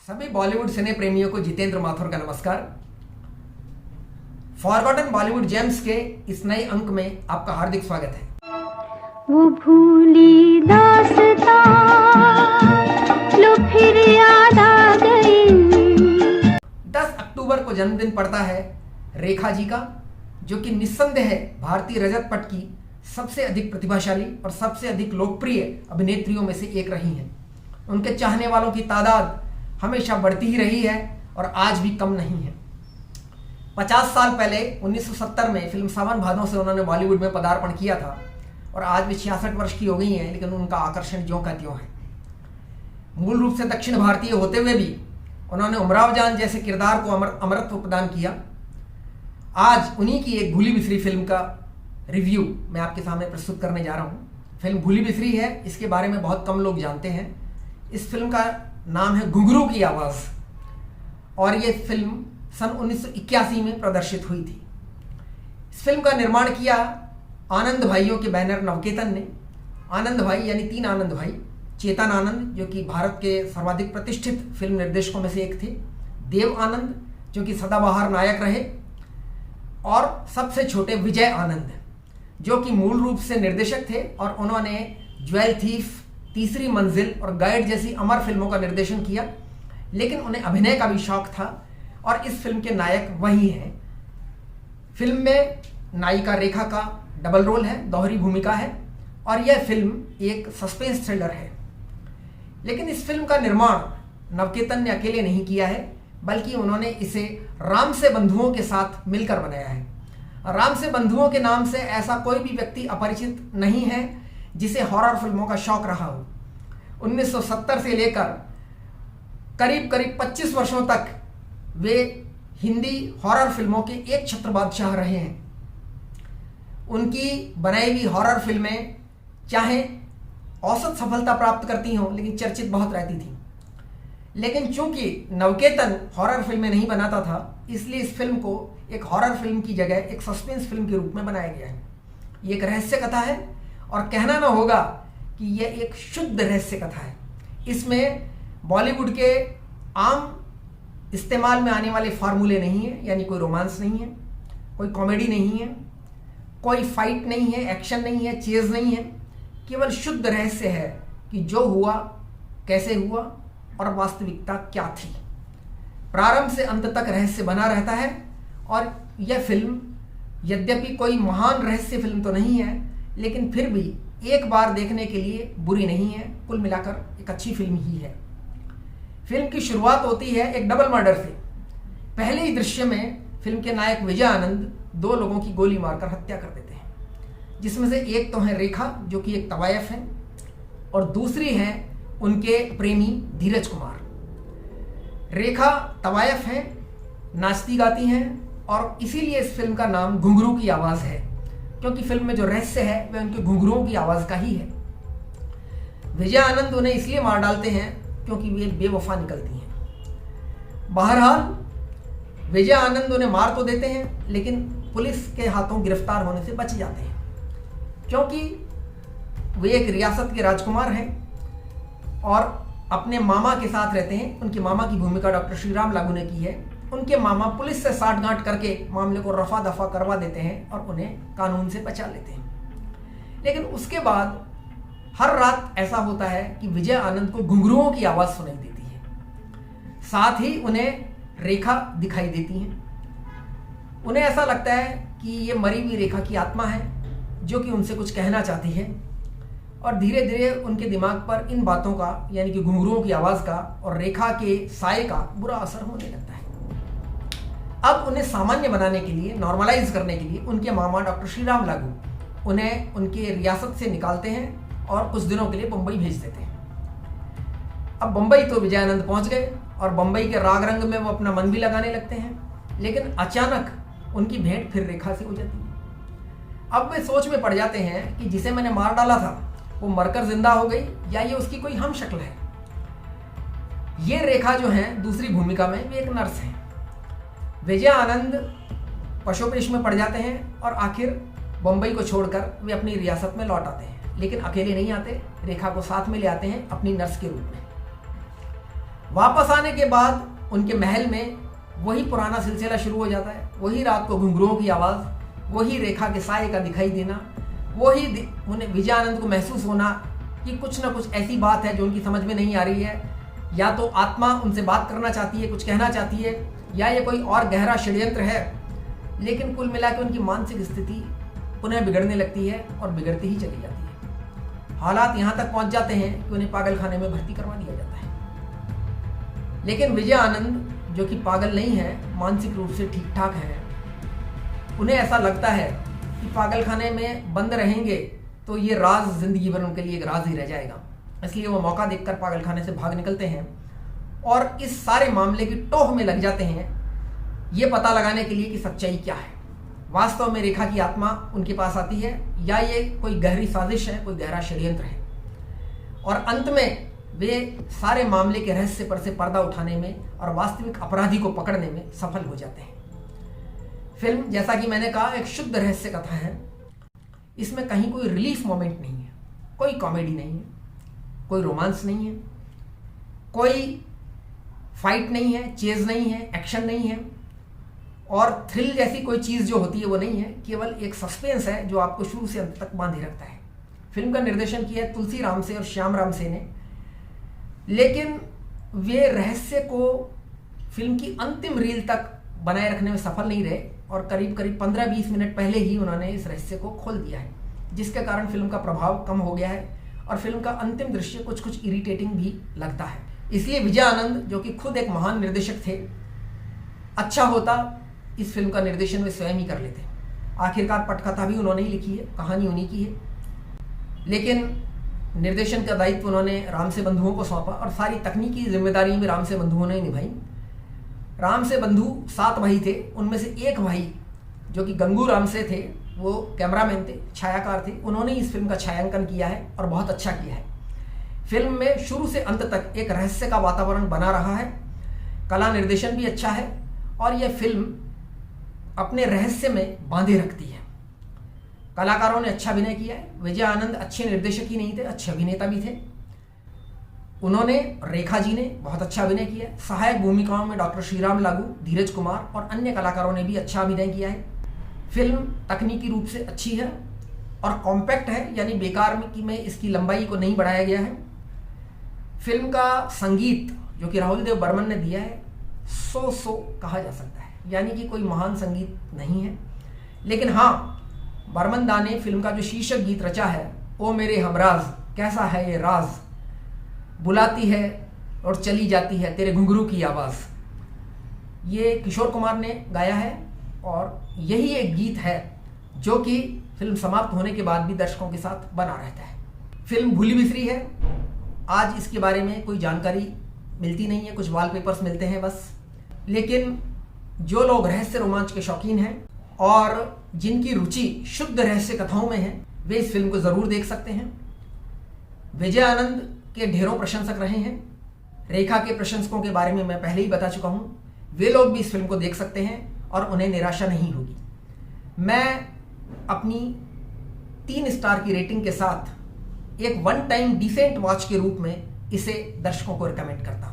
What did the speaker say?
सभी बॉलीवुड सिने प्रेमियों को जितेंद्र माथुर का नमस्कार। फॉरगॉटन बॉलीवुड जेम्स के इस नए अंक में आपका हार्दिक स्वागत है। वो भूली दास्तां लो फिर याद आ गई। 10 अक्टूबर को जन्मदिन पड़ता है रेखा जी का, जो कि निस्संदेह भारतीय रजत पट की सबसे अधिक प्रतिभाशाली और सबसे अधिक लोकप्रिय अभिनेत्रियों में से एक रही हैं। उनके चाहने वालों की तादाद हमेशा बढ़ती ही रही है और आज भी कम नहीं है। 50 साल पहले 1970 में फिल्म सावन भादों से उन्होंने बॉलीवुड में पदार्पण किया था और आज भी 66 वर्ष की हो गई हैं, लेकिन उनका आकर्षण ज्यों का त्यों है। मूल रूप से दक्षिण भारतीय होते हुए भी उन्होंने उमराव जान जैसे किरदार को अमरत्व प्रदान किया। आज उन्हीं की एक भूली बिसरी फिल्म का रिव्यू मैं आपके सामने प्रस्तुत करने जा रहा हूँ। फिल्म भूली बिसरी है, इसके बारे में बहुत कम लोग जानते हैं। इस फिल्म का नाम है घुंघरू की आवाज़ और ये फिल्म सन 1981 में प्रदर्शित हुई थी। इस फिल्म का निर्माण किया आनंद भाइयों के बैनर नवकेतन ने। आनंद भाई यानी 3 आनंद भाई, चेतन आनंद जो कि भारत के सर्वाधिक प्रतिष्ठित फिल्म निर्देशकों में से एक थे, देव आनंद जो कि सदाबहार नायक रहे, और सबसे छोटे विजय आनंद जो कि मूल रूप से निर्देशक थे और उन्होंने ज्वेल थीफ, तीसरी मंजिल और गाइड जैसी अमर फिल्मों का निर्देशन किया। लेकिन उन्हें अभिनय का भी शौक था और इस फिल्म के नायक वही हैं। फिल्म में नायिका रेखा का डबल रोल है, दोहरी भूमिका है और यह फिल्म एक सस्पेंस थ्रिलर है। लेकिन इस फिल्म का निर्माण नवकेतन ने अकेले नहीं किया है, बल्कि उन्होंने इसे राम से बंधुओं के साथ मिलकर बनाया है। राम से बंधुओं के नाम से ऐसा कोई भी व्यक्ति अपरिचित नहीं है जिसे हॉरर फिल्मों का शौक रहा हो। 1970 से लेकर करीब 25 वर्षों तक वे हिंदी हॉरर फिल्मों के एक छत्र बादशाह रहे हैं। उनकी बनाई हुई हॉरर फिल्में चाहे औसत सफलता प्राप्त करती हों, लेकिन चर्चित बहुत रहती थी। लेकिन चूंकि नवकेतन हॉरर फिल्में नहीं बनाता था, इसलिए इस फिल्म को एक हॉरर फिल्म की जगह एक सस्पेंस फिल्म के रूप में बनाया गया है। ये एक रहस्य कथा है और कहना ना होगा कि यह एक शुद्ध रहस्य कथा है। इसमें बॉलीवुड के आम इस्तेमाल में आने वाले फार्मूले नहीं हैं, यानी कोई रोमांस नहीं है, कोई कॉमेडी नहीं है, कोई फाइट नहीं है, एक्शन नहीं है, चेज नहीं है। केवल शुद्ध रहस्य है कि जो हुआ कैसे हुआ और वास्तविकता क्या थी। प्रारंभ से अंत तक रहस्य बना रहता है और यह फिल्म यद्यपि कोई महान रहस्य फिल्म तो नहीं है, लेकिन फिर भी एक बार देखने के लिए बुरी नहीं है। कुल मिलाकर एक अच्छी फिल्म ही है। फिल्म की शुरुआत होती है एक डबल मर्डर से। पहले ही दृश्य में फिल्म के नायक विजय आनंद 2 लोगों की गोली मारकर हत्या कर देते हैं, जिसमें से एक तो है रेखा जो कि एक तवायफ है और दूसरी है उनके प्रेमी धीरज कुमार। रेखा तवायफ है, नाचती गाती हैं और इसीलिए इस फिल्म का नाम घुंघरू की आवाज़ है, क्योंकि फिल्म में जो रहस्य है वह उनके घुंघरुओं की आवाज़ का ही है। विजय आनंद उन्हें इसलिए मार डालते हैं क्योंकि वे बेवफा निकलती हैं। बहरहाल विजय आनंद उन्हें मार तो देते हैं, लेकिन पुलिस के हाथों गिरफ्तार होने से बच जाते हैं, क्योंकि वे एक रियासत के राजकुमार हैं और अपने मामा के साथ रहते हैं। उनके मामा की भूमिका डॉक्टर श्रीराम लागू ने की है। उनके मामा पुलिस से साठगांठ करके मामले को रफा दफा करवा देते हैं और उन्हें कानून से बचा लेते हैं। लेकिन उसके बाद हर रात ऐसा होता है कि विजय आनंद को घुंघरुओं की आवाज़ सुनाई देती है, साथ ही उन्हें रेखा दिखाई देती हैं। उन्हें ऐसा लगता है कि ये मरी हुई रेखा की आत्मा है जो कि उनसे कुछ कहना चाहती है और धीरे धीरे उनके दिमाग पर इन बातों का, यानी कि घुंघरुओं की आवाज़ का और रेखा के साये का बुरा असर होने लगता है। अब उन्हें सामान्य बनाने के लिए, नॉर्मलाइज करने के लिए उनके मामा डॉक्टर श्रीराम लागू उन्हें उनके रियासत से निकालते हैं और कुछ दिनों के लिए बम्बई भेज देते हैं। अब बम्बई तो विजय आनंद पहुंच गए और बम्बई के राग रंग में वो अपना मन भी लगाने लगते हैं, लेकिन अचानक उनकी भेंट फिर रेखा से हो जाती है। अब वे सोच में पड़ जाते हैं कि जिसे मैंने मार डाला था वो मरकर जिंदा हो गई या ये उसकी कोई हम शक्ल है। ये रेखा जो है दूसरी भूमिका में वे एक नर्स हैं। विजय आनंद पशुपेश में पड़ जाते हैं और आखिर बम्बई को छोड़कर वे अपनी रियासत में लौट आते हैं, लेकिन अकेले नहीं आते, रेखा को साथ में ले आते हैं अपनी नर्स के रूप में। वापस आने के बाद उनके महल में वही पुराना सिलसिला शुरू हो जाता है। वही रात को घुंघरुओं की आवाज़, वही रेखा के साये का दिखाई देना, वही उन्हें विजयानंद को महसूस होना कि कुछ ना कुछ ऐसी बात है जो उनकी समझ में नहीं आ रही है। या तो आत्मा उनसे बात करना चाहती है, कुछ कहना चाहती है, या ये कोई और गहरा षड्यंत्र है। लेकिन कुल मिला के उनकी मानसिक स्थिति पुनः बिगड़ने लगती है और बिगड़ती ही चली जाती है। हालात यहाँ तक पहुँच जाते हैं कि उन्हें पागल खाने में भर्ती करवा दिया जाता है। लेकिन विजयानंद जो कि पागल नहीं है, मानसिक रूप से ठीक ठाक है, उन्हें ऐसा लगता है कि पागल खाने में बंद रहेंगे तो ये राज जिंदगी भर उनके लिए एक राज ही रह जाएगा। इसलिए वो मौका देखकर पागल खाने से भाग निकलते हैं और इस सारे मामले की टोह में लग जाते हैं ये पता लगाने के लिए कि सच्चाई क्या है। वास्तव में रेखा की आत्मा उनके पास आती है या ये कोई गहरी साजिश है, कोई गहरा षड्यंत्र है। और अंत में वे सारे मामले के रहस्य पर से पर्दा उठाने में और वास्तविक अपराधी को पकड़ने में सफल हो जाते हैं। फिल्म, जैसा कि मैंने कहा, एक शुद्ध रहस्य कथा है। इसमें कहीं कोई रिलीफ मोमेंट नहीं है, कोई कॉमेडी नहीं है, कोई रोमांस नहीं है, कोई फाइट नहीं है, चेज नहीं है, एक्शन नहीं है और थ्रिल जैसी कोई चीज़ जो होती है वो नहीं है। केवल एक सस्पेंस है जो आपको शुरू से अंत तक बांधे रखता है। फिल्म का निर्देशन किया है तुलसी राम से और श्याम राम से ने, लेकिन वे रहस्य को फिल्म की अंतिम रील तक बनाए रखने में सफल नहीं रहे और करीब करीब 15-20 मिनट पहले ही उन्होंने इस रहस्य को खोल दिया है, जिसके कारण फिल्म का प्रभाव कम हो गया है और फिल्म का अंतिम दृश्य कुछ कुछ इरिटेटिंग भी लगता है। इसलिए विजयानंद, जो कि खुद एक महान निर्देशक थे, अच्छा होता इस फिल्म का निर्देशन वे स्वयं ही कर लेते। आखिरकार पटकथा भी उन्होंने ही लिखी है, कहानी उन्हीं की है, लेकिन निर्देशन का दायित्व उन्होंने राम से बंधुओं को सौंपा और सारी तकनीकी जिम्मेदारी भी राम से बंधुओं ने निभाई। राम से बंधु 7 भाई थे, उनमें से एक भाई जो कि गंगू राम से थे, वो कैमरामैन थे, छायाकार थे। उन्होंने इस फिल्म का छायांकन किया है और बहुत अच्छा किया है। फिल्म में शुरू से अंत तक एक रहस्य का वातावरण बना रहा है, कला निर्देशन भी अच्छा है और यह फिल्म अपने रहस्य में बांधे रखती है। कलाकारों ने अच्छा अभिनय किया है। विजयानंद अच्छे निर्देशक ही नहीं थे, अच्छे अभिनेता भी थे। उन्होंने, रेखा जी ने बहुत अच्छा अभिनय किया है। सहायक भूमिकाओं में डॉक्टर श्रीराम लागू, धीरज कुमार और अन्य कलाकारों ने भी अच्छा अभिनय किया है। फिल्म तकनीकी रूप से अच्छी है और कॉम्पैक्ट है, यानी बेकार में इसकी लंबाई को नहीं बढ़ाया गया है। फिल्म का संगीत जो कि राहुल देव बर्मन ने दिया है, सो कहा जा सकता है, यानी कि कोई महान संगीत नहीं है। लेकिन हाँ, बर्मन दा ने फिल्म का जो शीर्षक गीत रचा है, ओ मेरे हमराज कैसा है ये राज, बुलाती है और चली जाती है तेरे घुंघरू की आवाज़, ये किशोर कुमार ने गाया है और यही एक गीत है जो कि फिल्म समाप्त होने के बाद भी दर्शकों के साथ बना रहता है। फिल्म भूली बिसरी है, आज इसके बारे में कोई जानकारी मिलती नहीं है, कुछ वॉलपेपर्स मिलते हैं बस। लेकिन जो लोग रहस्य रोमांच के शौकीन हैं और जिनकी रुचि शुद्ध रहस्य कथाओं में है, वे इस फिल्म को ज़रूर देख सकते हैं। विजयानंद के ढेरों प्रशंसक रहे हैं, रेखा के प्रशंसकों के बारे में मैं पहले ही बता चुका हूँ। वे लोग भी इस फिल्म को देख सकते हैं और उन्हें निराशा नहीं होगी। मैं अपनी 3 स्टार की रेटिंग के साथ एक वन टाइम डिसेंट वॉच के रूप में इसे दर्शकों को रिकमेंड करता हूँ।